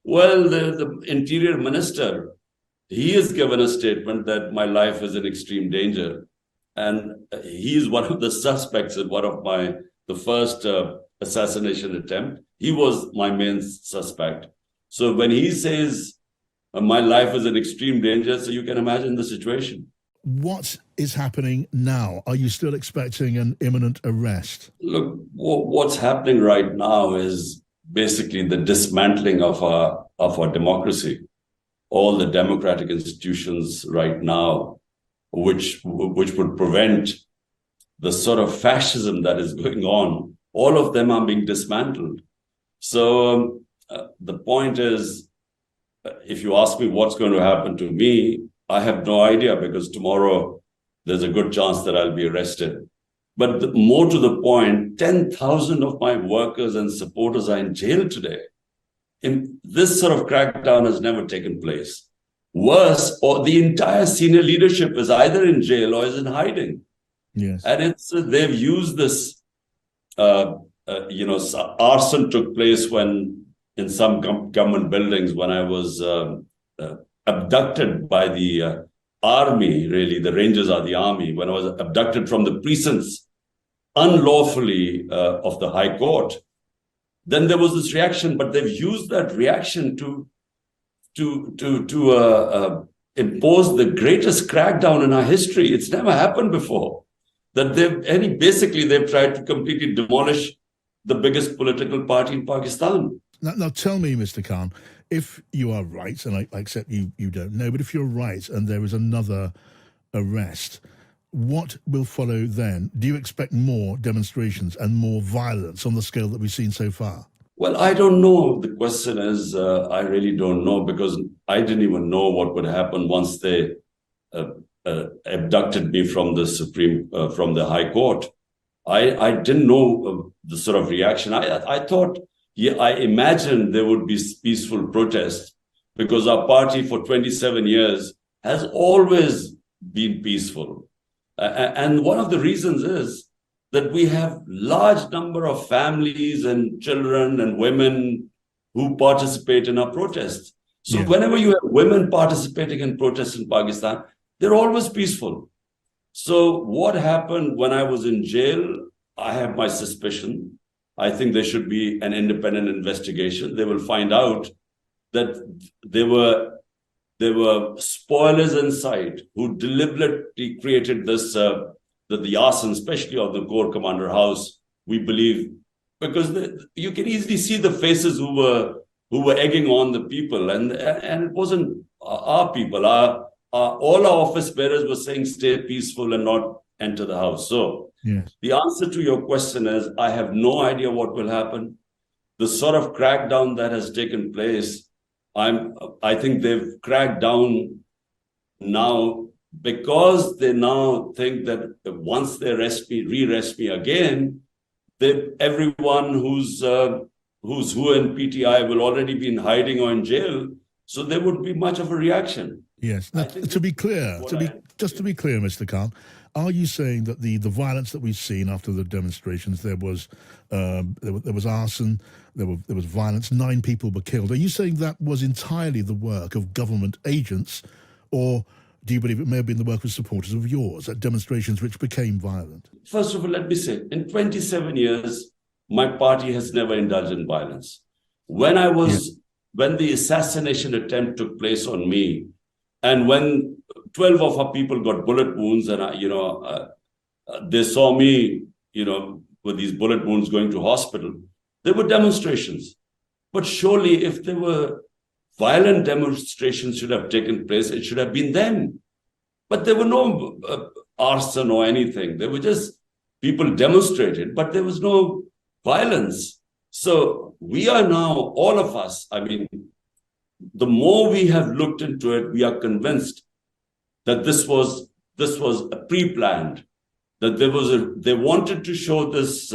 Well, the interior minister, he has given a statement that my life is in extreme danger. And he is one of the suspects in one of the first assassination attempt. He was my main suspect. So when he says my life is in extreme danger, so you can imagine the situation. What is happening now? Are you still expecting an imminent arrest? Look, what's happening right now is basically the dismantling of our democracy. All the democratic institutions right now, which would prevent the sort of fascism that is going on, all of them are being dismantled. So the point is, if you ask me what's going to happen to me, I have no idea, because tomorrow there's a good chance that I'll be arrested. But more to the point, 10,000 of my workers and supporters are in jail today. This sort of crackdown has never taken place. Worse, or the entire senior leadership is either in jail or is in hiding. Yes. And they've used this, arson took place when in some government buildings when I was abducted by the army, really, the Rangers are the army, when I was abducted from the precincts unlawfully of the High Court. Then there was this reaction, but they've used that reaction to impose the greatest crackdown in our history. It's never happened before. That they've tried to completely demolish the biggest political party in Pakistan. Now tell me, Mr. Khan, if you are right, and I accept you don't know, but if you're right and there is another arrest, what will follow then? Do you expect more demonstrations and more violence on the scale that we've seen so far? Well, I don't know. The question is, I really don't know, because I didn't even know what would happen once they abducted me from the High Court. I didn't know the sort of reaction. I thought, I imagined there would be peaceful protests, because our party for 27 years has always been peaceful. And one of the reasons is that we have large number of families and children and women who participate in our protests. So whenever you have women participating in protests in Pakistan, they're always peaceful. So what happened when I was in jail, I have my suspicion. I think there should be an independent investigation. They will find out that there were spoilers inside who deliberately created this, the arson, especially of the Corps Commander House, we believe, because you can easily see the faces who were egging on the people, and it wasn't our people. All our office bearers were saying, stay peaceful and not enter the house. So the answer to your question is, I have no idea what will happen. The sort of crackdown that has taken place, I think they've cracked down now because they now think that once they re-arrest me again, everyone who's who in PTI will already be in hiding or in jail, so there wouldn't be much of a reaction. Yes. Now, to be clear, Mr. Khan, are you saying that the violence that we've seen after the demonstrations, there was arson, there was violence, 9 people were killed? Are you saying that was entirely the work of government agents, or do you believe it may have been the work of supporters of yours at demonstrations which became violent? First of all, let me say, in 27 years, my party has never indulged in violence. When the assassination attempt took place on me, and when 12 of our people got bullet wounds, and they saw me, with these bullet wounds going to hospital, there were demonstrations. But surely, if there were violent demonstrations should have taken place, it should have been them. But there were no arson or anything. There were just people demonstrated, but there was no violence. So we are now, all of us, the more we have looked into it, we are convinced that this was pre-planned, that they wanted to show this,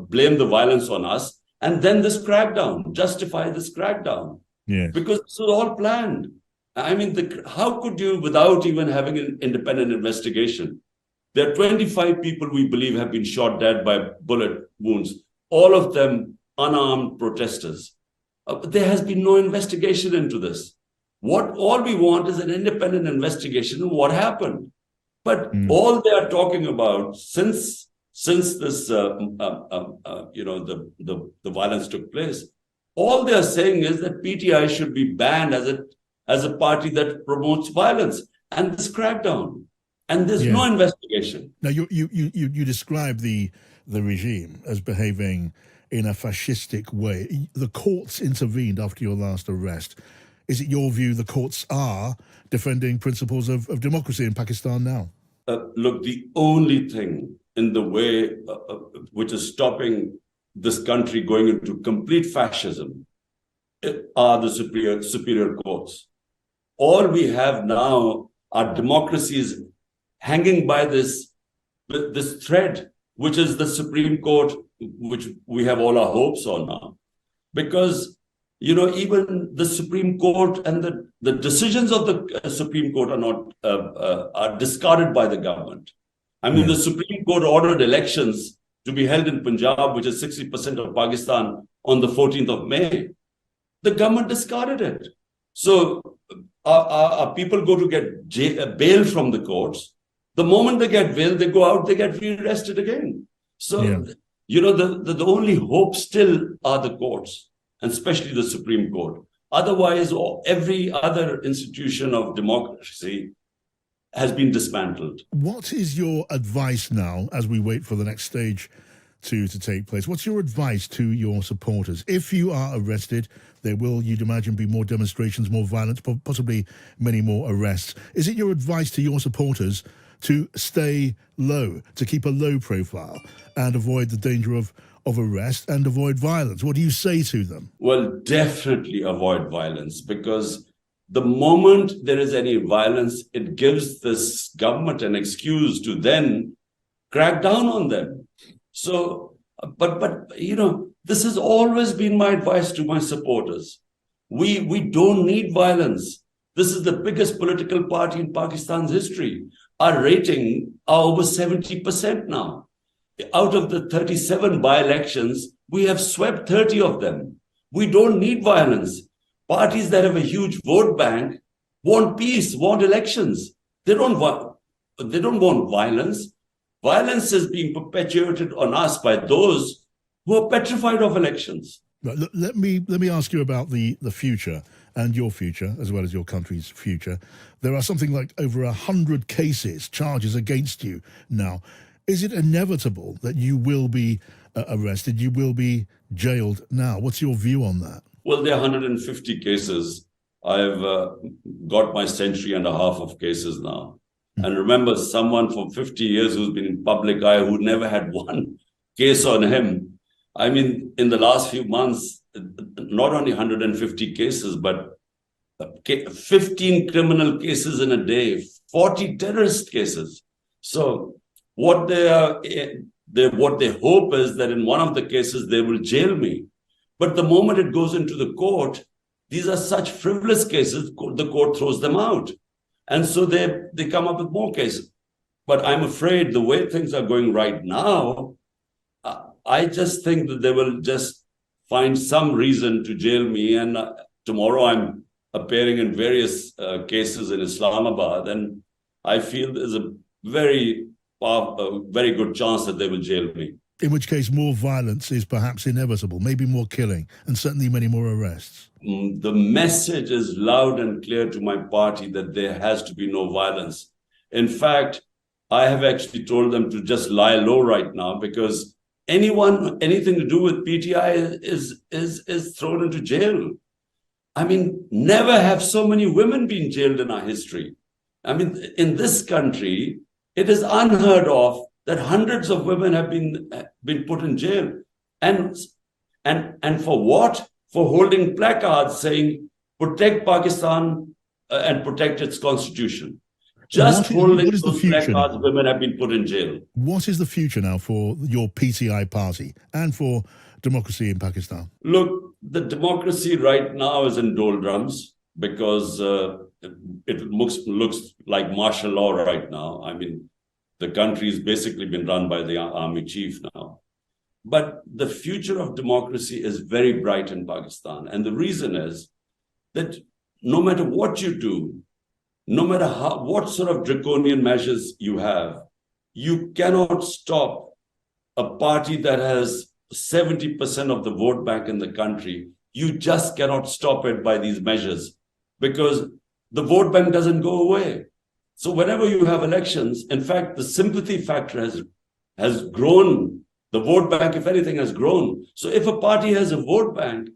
blame the violence on us, and then this crackdown, justify this crackdown. Yes. Because this was all planned. How could you, without even having an independent investigation? There are 25 people we believe have been shot dead by bullet wounds, all of them unarmed protesters. There has been no investigation into this. All we want is an independent investigation of what happened. But all they are talking about since this, the violence took place, all they are saying is that PTI should be banned as a party that promotes violence and this crackdown. And there's no investigation. Now, you describe the regime as behaving in a fascistic way. The courts intervened after your last arrest. Is it your view the courts are defending principles of democracy in Pakistan now? Look, the only thing in the way which is stopping this country going into complete fascism are the superior courts. All we have now are democracies hanging by this thread, which is the Supreme Court, which we have all our hopes on now. Because, even the Supreme Court and the decisions of the Supreme Court are discarded by the government. I mean, the Supreme Court ordered elections to be held in Punjab, which is 60% of Pakistan, on the 14th of May. The government discarded it. So our people go to get bail from the courts. The moment they get bail, they go out, they get rearrested again. So, the only hope still are the courts, and especially the Supreme Court. Otherwise, every other institution of democracy has been dismantled. What is your advice now as we wait for the next stage to take place? What's your advice to your supporters? If you are arrested, there will, you'd imagine, be more demonstrations, more violence, possibly many more arrests. Is it your advice to your supporters to stay low, to keep a low profile and avoid the danger of arrest and avoid violence? What do you say to them? Well, definitely avoid violence, because the moment there is any violence, it gives this government an excuse to then crack down on them. So, but this has always been my advice to my supporters. We don't need violence. This is the biggest political party in Pakistan's history. Our rating are over 70% now. Out of the 37 by-elections, we have swept 30 of them. We don't need violence. Parties that have a huge vote bank want peace, want elections. They don't want violence. Violence is being perpetuated on us by those who are petrified of elections. Right, let me ask you about the future and your future, as well as your country's future. There are something like over 100 charges against you now. Is it inevitable that you will be arrested, you will be jailed now? What's your view on that? Well, there are 150 cases. I've got my century and a half of cases now. And remember, someone for 50 years who's been in public eye, who never had one case on him. I mean, in the last few months, not only 150 cases, but 15 criminal cases in a day, 40 terrorist cases. So what they hope is that in one of the cases, they will jail me. But the moment it goes into the court, these are such frivolous cases, the court throws them out. And so they come up with more cases. But I'm afraid the way things are going right now, I just think that they will just find some reason to jail me. And tomorrow I'm appearing in various cases in Islamabad. And I feel there's a very good chance that they will jail me. In which case, more violence is perhaps inevitable, maybe more killing, and certainly many more arrests. The message is loud and clear to my party that there has to be no violence. In fact, I have actually told them to just lie low right now, because anything to do with PTI is thrown into jail. I mean, never have so many women been jailed in our history. I mean, in this country, it is unheard of that hundreds of women have been put in jail. And for what? For holding placards saying, protect Pakistan and protect its constitution. Just holding those placards, women have been put in jail. What is the future now for your PTI party and for democracy in Pakistan? Look, the democracy right now is in doldrums because it looks like martial law right now. I mean, the country has basically been run by the army chief now. But the future of democracy is very bright in Pakistan. And the reason is that no matter what you do, no matter what sort of draconian measures you have, you cannot stop a party that has 70% of the vote bank in the country. You just cannot stop it by these measures because the vote bank doesn't go away. So whenever you have elections, in fact, the sympathy factor has grown. The vote bank, if anything, has grown. So if a party has a vote bank,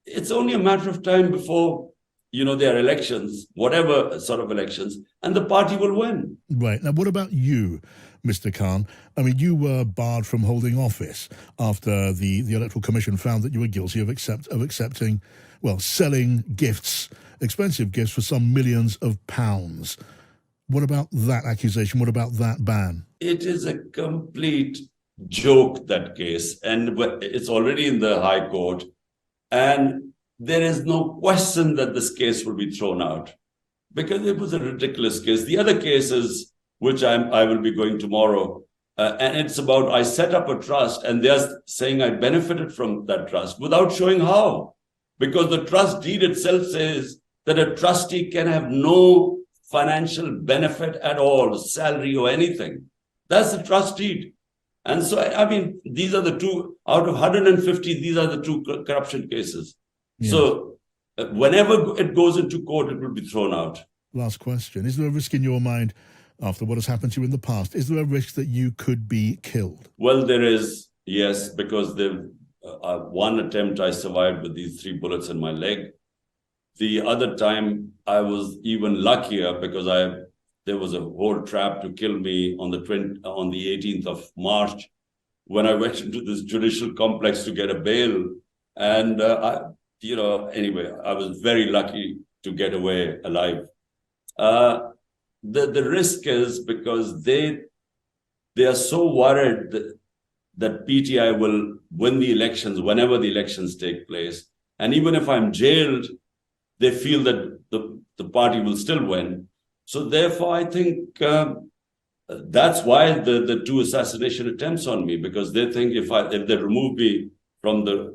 it's only a matter of time before, there are elections, whatever sort of elections, and the party will win. Right. Now, what about you, Mr. Khan? I mean, you were barred from holding office after the Electoral Commission found that you were guilty of accepting, selling gifts, expensive gifts for some millions of pounds. What about that accusation? What about that ban? It is a complete joke, that case, and it's already in the High Court, and there is no question that this case will be thrown out because it was a ridiculous case. The other cases, which I will be going tomorrow, and it's about I set up a trust and they're saying I benefited from that trust without showing how, because the trust deed itself says that a trustee can have no financial benefit at all, salary or anything. That's the trust deed. And so, I mean, these are the two, out of 150, these are the two corruption cases. Yes. So whenever it goes into court, it will be thrown out. Last question. Is there a risk in your mind, after what has happened to you in the past, is there a risk that you could be killed? Well, there is, yes, because one attempt I survived with these 3 bullets in my leg. The other time I was even luckier because there was a whole trap to kill me on the 18th of March when I went into this judicial complex to get a bail. And, anyway, I was very lucky to get away alive. The risk is because they are so worried that PTI will win the elections whenever the elections take place. And even if I'm jailed, they feel that the party will still win. So therefore, I think that's why the 2 assassination attempts on me, because they think if they remove me from the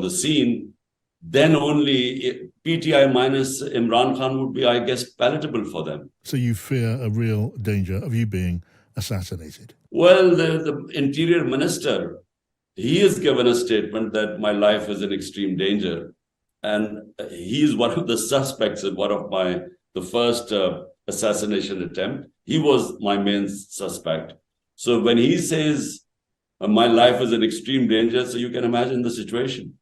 scene, then only PTI minus Imran Khan would be, I guess, palatable for them. So you fear a real danger of you being assassinated? Well, the Interior Minister, he has given a statement that my life is in extreme danger. And he is one of the suspects in one of the first assassination attempt. He was my main suspect. So when he says my life is in extreme danger, so you can imagine the situation.